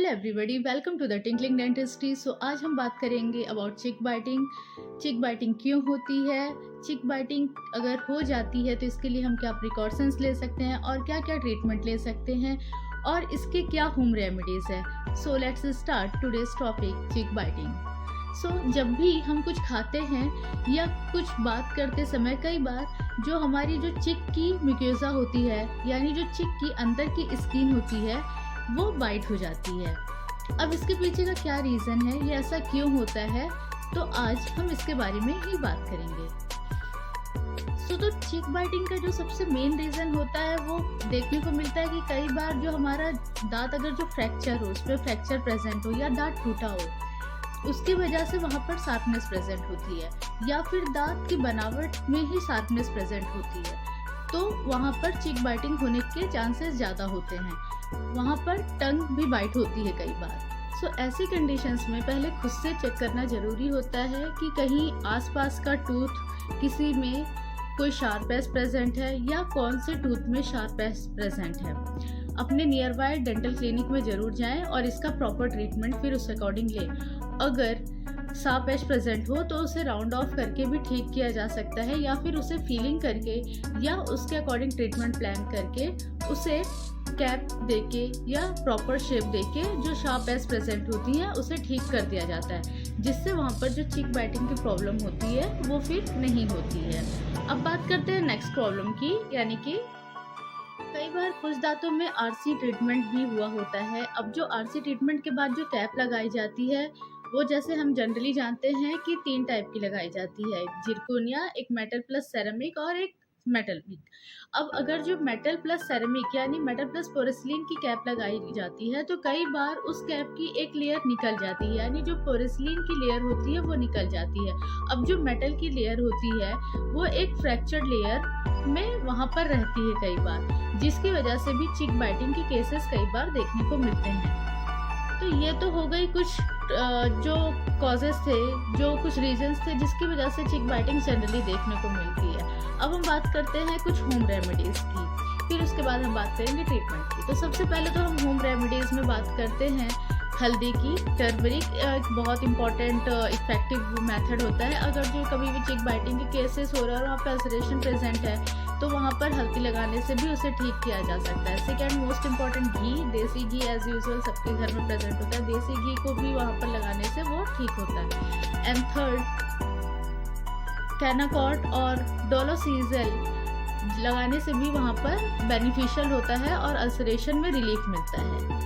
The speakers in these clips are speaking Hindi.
Hello everybody, welcome to the Tinkling Dentistry. आज हम बात करेंगे अबाउट चिक बाइटिंग। चिक बाइटिंग क्यों होती है, चिक बाइटिंग अगर हो जाती है तो इसके लिए हम क्या प्रिकॉशंस ले सकते हैं और क्या क्या ट्रीटमेंट ले सकते हैं और इसके क्या होम रेमेडीज़ है। So let's start today's topic, चिक बाइटिंग। जब भी हम कुछ खाते हैं या कुछ बात करते समय कई बार जो हमारी जो चिक की म्यूकोसा होती है, यानी जो चिक की अंदर की स्किन होती है, वो बाइट हो जाती है। अब इसके पीछे का क्या रीज़न है, ये ऐसा क्यों होता है, तो आज हम इसके बारे में ही बात करेंगे। तो चिक बाइटिंग का जो सबसे मेन रीज़न होता है वो देखने को मिलता है कि कई बार जो हमारा दांत अगर जो फ्रैक्चर हो, उस पर फ्रैक्चर प्रेजेंट हो या दांत टूटा हो, उसकी वजह से वहाँ पर शार्पनेस प्रेजेंट होती है, या फिर दांत की बनावट में ही शार्पनेस प्रेजेंट होती है, तो वहाँ पर चिक बाइटिंग होने के चांसेस ज़्यादा होते हैं। वहाँ पर टंग भी बाइट होती है कई बार। ऐसी कंडीशंस में पहले खुद से चेक करना ज़रूरी होता है कि कहीं आसपास का टूथ किसी में कोई शार्पनेस प्रेजेंट है या कौन से टूथ में शार्पनेस प्रेजेंट है। अपने नियर बाय डेंटल क्लिनिक में ज़रूर जाएं और इसका प्रॉपर ट्रीटमेंट फिर उस अकॉर्डिंग लें। अगर शार्प एज प्रेजेंट हो तो उसे राउंड ऑफ करके भी ठीक किया जा सकता है, या फिर उसे फीलिंग करके या उसके अकॉर्डिंग ट्रीटमेंट प्लान करके उसे कैप देके या प्रॉपर शेप देके जो शार्प एज प्रेजेंट होती है उसे ठीक कर दिया जाता है, जिससे वहाँ पर जो चिक बाइटिंग की प्रॉब्लम होती है वो फिर नहीं होती है। अब बात करते हैं नेक्स्ट प्रॉब्लम की, यानी कि कई बार कुछ दांतों में आरसी ट्रीटमेंट भी हुआ होता है। अब जो आरसी ट्रीटमेंट के बाद जो कैप लगाई जाती है वो जैसे हम जनरली जानते हैं कि 3 टाइप की लगाई जाती है, एक जिरकोनिया, एक मेटल प्लस सेरेमिक और एक मेटल पिक। अब अगर जो मेटल प्लस सेरेमिक यानी मेटल प्लस पोरेसिलिन की कैप लगाई जाती है तो कई बार उस कैप की एक लेयर निकल जाती है, यानी जो पोरेसिलिन की लेयर होती है वो निकल जाती है। अब जो मेटल की लेयर होती है वो एक फ्रैक्चर्ड लेयर में वहाँ पर रहती है कई बार, जिसकी वजह से भी चिक बाइटिंग के केसेस कई बार देखने को मिलते हैं। तो ये तो हो गई कुछ जो कॉजेस थे, जो कुछ रीजंस थे जिसकी वजह से चिक बाइटिंग जनरली देखने को मिलती है। अब हम बात करते हैं कुछ होम रेमेडीज़ की, फिर उसके बाद हम बात करेंगे ट्रीटमेंट की। तो सबसे पहले तो हम होम रेमेडीज़ में बात करते हैं हल्दी की। टर्मरिक एक बहुत इंपॉर्टेंट इफेक्टिव मेथड होता है। अगर जो कभी भी चिक बाइटिंग के केसेस हो रहा है और वहाँ पर अल्सरेशन प्रेजेंट है तो वहाँ पर हल्दी लगाने से भी उसे ठीक किया जा सकता है। सेकेंड मोस्ट इम्पॉर्टेंट घी, देसी घी एज यूजुअल सबके घर में प्रेजेंट होता है, देसी घी को भी वहाँ पर लगाने से वो ठीक होता है। एंड थर्ड, कैनाकॉर्ड और डोलोसीजल लगाने से भी वहाँ पर बेनिफिशियल होता है और अल्सरेशन में रिलीफ मिलता है।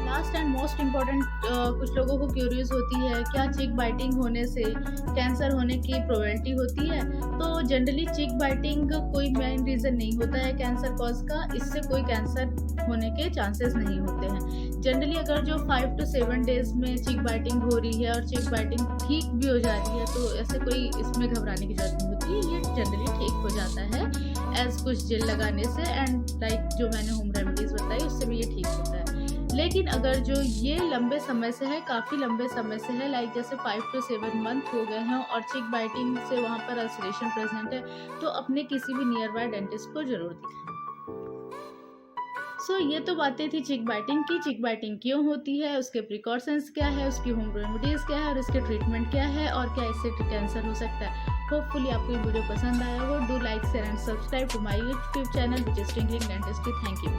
लास्ट एंड मोस्ट इम्पॉर्टेंट, कुछ लोगों को क्यूरियस होती है क्या चिक बाइटिंग होने से कैंसर होने की प्रोबेबिलिटी होती है। तो जनरली चिक बाइटिंग कोई मेन रीज़न नहीं होता है कैंसर कॉज का, इससे कोई कैंसर होने के चांसेस नहीं होते हैं। जनरली अगर जो 5 to 7 डेज में चिक बाइटिंग हो रही है और चिक बाइटिंग ठीक भी हो जा रही है तो ऐसे कोई इसमें घबराने की जरूरत नहीं होती है, ये जनरली ठीक हो जाता है एज कुछ जेल लगाने से, एंड लाइक जो मैंने होम रेमेडीज़ बताई उससे भी ये ठीक होता है। लेकिन अगर जो ये लंबे समय से है, काफ़ी लंबे समय से है, लाइक जैसे 5 to 7 मंथ हो गए हैं और चिक बाइटिंग से वहाँ पर अल्सरेशन प्रेजेंट है, तो अपने किसी भी नियर बाय डेंटिस्ट को ज़रूर दिखाएं। ये तो बातें थी चिक बाइटिंग की। चिक बाइटिंग क्यों होती है, उसके प्रिकॉशंस क्या है, उसकी होम रेमेडीज़ क्या है और इसके ट्रीटमेंट क्या है और क्या इससे कैंसर हो सकता है। होपफुली आपको ये वीडियो पसंद आया हो। Do like, share and subscribe to my YouTube channel which is Tinkling Dentistry. Thank you.